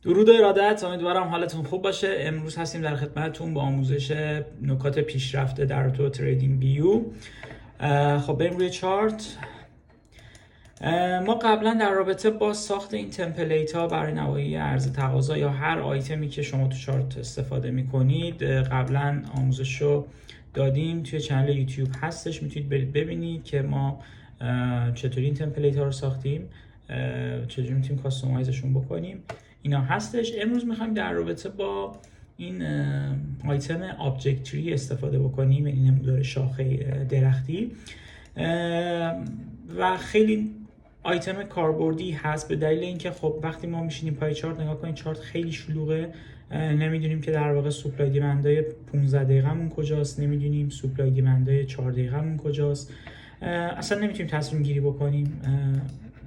درود و ارادت، امیدوارم حالتون خوب باشه. امروز هستیم در خدمتتون با آموزش نکات پیشرفته در تو تریدینگ ویو. خب بریم روی چارت. ما قبلا در رابطه با ساخت این تمپلیت ها برای نواحی عرضه تقاضا یا هر آیتمی که شما تو چارت استفاده میکنید قبلا آموزش رو دادیم، توی چنل یوتیوب هستش، میتونید برید ببینید که ما چطوری این تمپلیت ها رو ساختیم، چجوری میتونیم کاستومایزشون بکنیم. اینا هستش. امروز میخوایم در رابطه با این آیتم آبجکت تری استفاده بکنیم، این نمودار شاخه درختی و خیلی آیتم کاربردی هست، به دلیل اینکه خب وقتی ما میشینیم پای چارت نگاه کنیم، چارت خیلی شلوغه، نمیدونیم که در واقع سوپلای دیمندای 15 دقیقه‌مون کجاست، نمیدونیم سوپلای دیمندای 4 دقیقه‌مون کجاست، اصلا نمیتونیم تصمیم گیری بکنیم،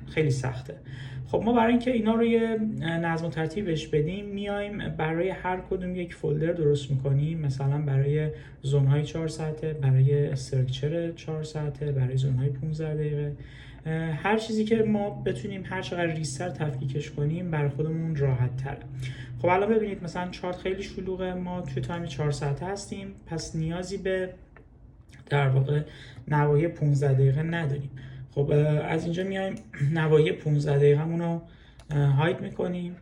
خیلی سخته. خب ما برای اینکه اینا رو یه نظم و ترتیبش بدیم، میایم برای هر کدوم یک فولدر درست میکنیم، مثلا برای زونهای 4 ساعته، برای استراکچر 4 ساعته، برای زونهای 15 دقیقه، هر چیزی که ما بتونیم هر چقدر ریزتر تفکیکش کنیم برای خودمون راحت تره. خب الان ببینید مثلا چارت خیلی شلوغه، ما توی تایم 4 ساعته هستیم، پس نیازی به در واقع نواحی 15 دقیقه نداریم. خب از اینجا میایم نواحی 15 دقیقه‌مون رو هاید میکنیم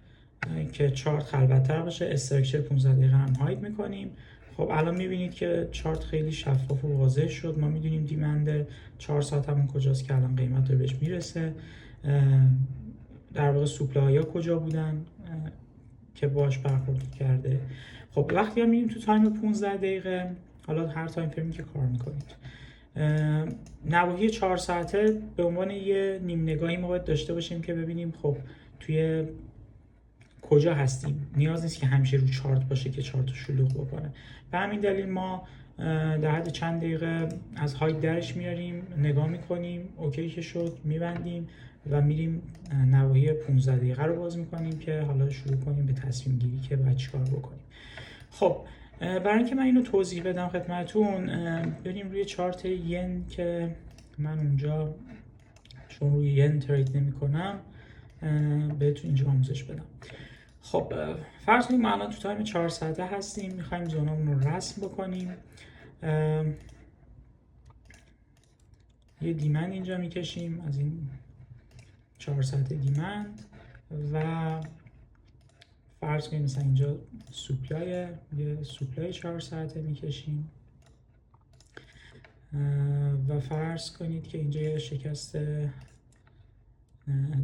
که چارت خلوت‌تر باشه، استراکچر 15 دقیقه هم هاید میکنیم. خب الان میبینید که چارت خیلی شفاف و واضح شد. ما میدونیم دیمند 4 ساعت همون کجاست که الان قیمت رو بهش میرسه، در واقع سوپلای ها کجا بودن که باش برخورد کرده. خب وقتی هم میریم تو تایم 15 دقیقه، حالا هر تایم فریمی که کار میکنید، نواحی 4 ساعته به عنوان یه نیم نگاهی ما باید داشته باشیم که ببینیم خب توی کجا هستیم. نیاز نیست که همیشه رو چارت باشه که چارت رو شلوغ بکنه. به همین دلیل ما در حد چند دقیقه از هاید درش میاریم، نگاه میکنیم، اوکی که شد میبندیم و میریم نواحی 15 دقیقه رو باز میکنیم که حالا شروع کنیم به تصمیم گیری که باید چیکار بکنیم. خب برای اینکه من اینو توضیح بدم خدمتتون، بریم روی چارت ین که من اونجا چون روی ین ترید نمی کنم بهتون اینجا آموزش بدم. خب فرض کنیم ما الان تو تایم 4 ساعته هستیم، میخوایم زونامون رو رسم بکنیم. یه دیمند اینجا میکشیم از این 4 ساعته دیمند و فرض کنیم مثلا اینجا یه سوپلای 4 ساعته میکشیم و فرض کنید که اینجا یه شکست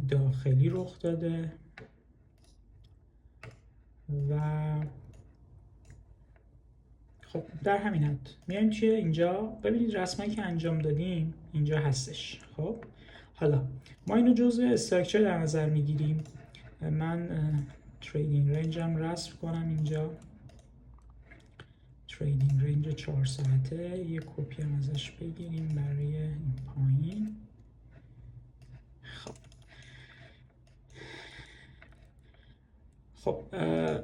داخلی رخ داده و خب در همین حد میایم توی اینجا ببینید رسمایی که انجام دادیم اینجا هستش. خب حالا ما اینو جزء استراکچر در نظر میگیریم. من تریدینگ رنجم رسم کنم اینجا، تریدینگ رنج 4 ساعته، یه کپی هم ازش بگیریم برای این پایین. خب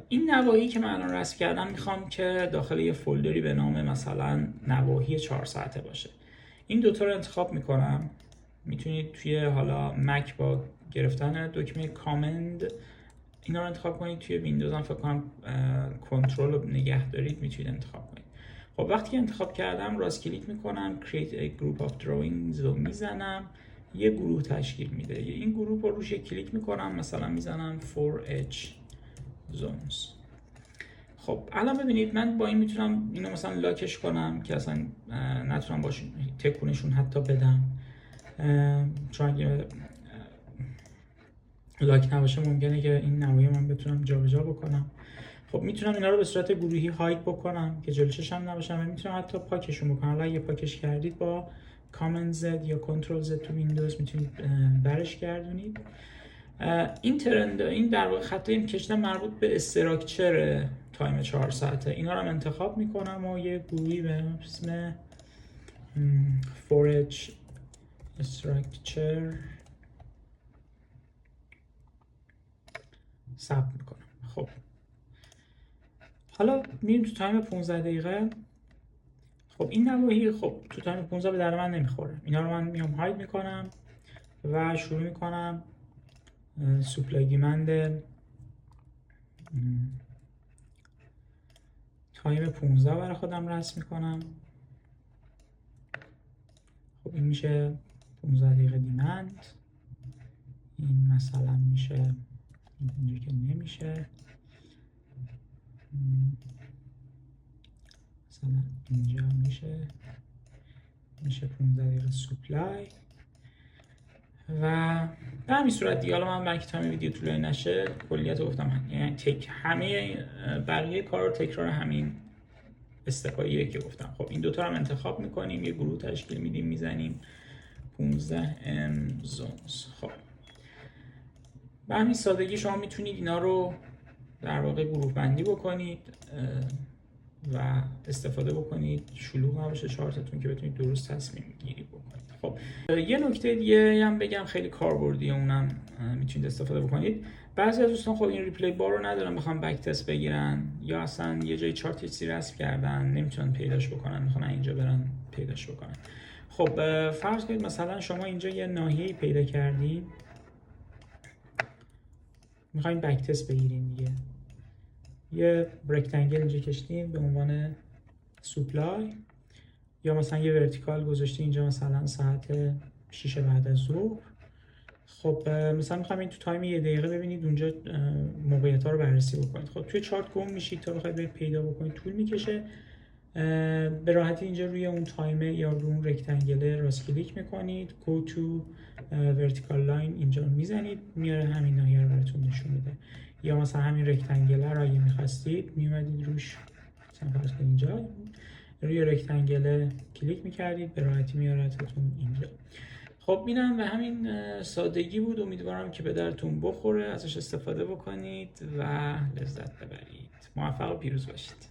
این نواحی که من الان رسم کردم میخوام که داخل یه فولدری به نام مثلا نواحی 4 ساعته باشه. این دوتا رو انتخاب میکنم. میتونید توی حالا مک با گرفتن دکمه کامند اینا رو انتخاب کنید، توی ویندوز هم فکر کنم کنترل رو نگه دارید میتونید انتخاب کنید. خب وقتی انتخاب کردم راست کلیک میکنم create a group of drawings رو میزنم، یه گروه تشکیل میده. این گروه رو روش کلیک میکنم، مثلا میزنم 4H zones. خب الان ببینید من با این میتونم اینو مثلا لاکش کنم که اصلا نتونم باش تکونشون حتی بدم، چون اگه لاک نباشه ممکنه که این نواحی من بتونم جابجا بکنم. خب میتونم اینا رو به صورت گروهی هاید بکنم که جلوی چشم نباشم و میتونم حتی پاکشون بکنم. حالا اگه پاکش کردید با کامند زد یا کنترل زد تو ویندوز میتونید برش گردونید. این ترند، این در واقع خطایی که کشیدم مربوط به استراکچر تایم 4 ساعته. اینا رو هم انتخاب میکنم و یه گروهی به اسم forage structure ثبت میکنم. خب حالا میریم تو تایم 15 دقیقه. خب این نواحی خب تو تایم 15 به در من نمیخوره. اینا رو من میام هاید میکنم و شروع میکنم سوپلای دیمند تایم 15 برای خودم رسم میکنم. خب این میشه 15 دقیقه دیمند. این مثلا میشه اینجا که نمیشه، مثلا اینجا میشه 15 دقیقه سوپلای. و به همین صورت دیگه حالا من برای که تایم ویدیو طولانی نشه کلیت رو گفتم، یعنی همه بقیه کار رو تکرار همین استپاییه که گفتم. خب این دوتا رو هم انتخاب میکنیم، یه گروه تشکیل میدیم، میزنیم 15 M zones. خب به همین سادگی شما میتونید اینا رو در واقع گروه بندی بکنید و استفاده بکنید، شلوغ نباشه چارتتون که بتونید درست تصمیم گیری بکنید. خب یه نکته دیگه هم بگم خیلی کاربردیه، اونم میتونید استفاده بکنید. بعضی از دوستان خب این ریپلی بار رو ندارن، میخوان بک تست بگیرن یا اصلا یه جای چارت چیزی رسم کردن نمیتونن پیداش بکنن، میخوان اینجا برن پیداش بکنن. خب فرض کنید مثلا شما اینجا یه ناحیه‌ای پیدا کردین، میخواین بک تست بگیرین دیگه. یه رکتانگل اینجا کشیدین به عنوان سوپلای، یا مثلا یه ورتیکال گذاشتین اینجا مثلا ساعت 6 بعد از ظهر. خب مثلا میخوایم این تو تایم 1 دقیقه ببینید اونجا موقعیت ها رو بررسی بکنید. خب توی چارت گم میشید تا بخواید برید پیدا بکنید، طول میکشه. به راحتی اینجا روی اون تایمه یا روی اون رکتانگل راست کلیک میکنید، go to vertical line اینجا میزنید، میاره همین ناحیه رو براتون نشون میده. یا مثلا همین رکتانگل رو اگه میخواستید میومدید روش، مثلا فرض کنید اینجا روی رکتانگل کلیک میکردید، به راحتی میارتتون اینجا. خب اینم به همین سادگی بود. امیدوارم که به درتون بخوره، ازش استفاده بکنید و لذت ببرید. موفق و پیروز باشید.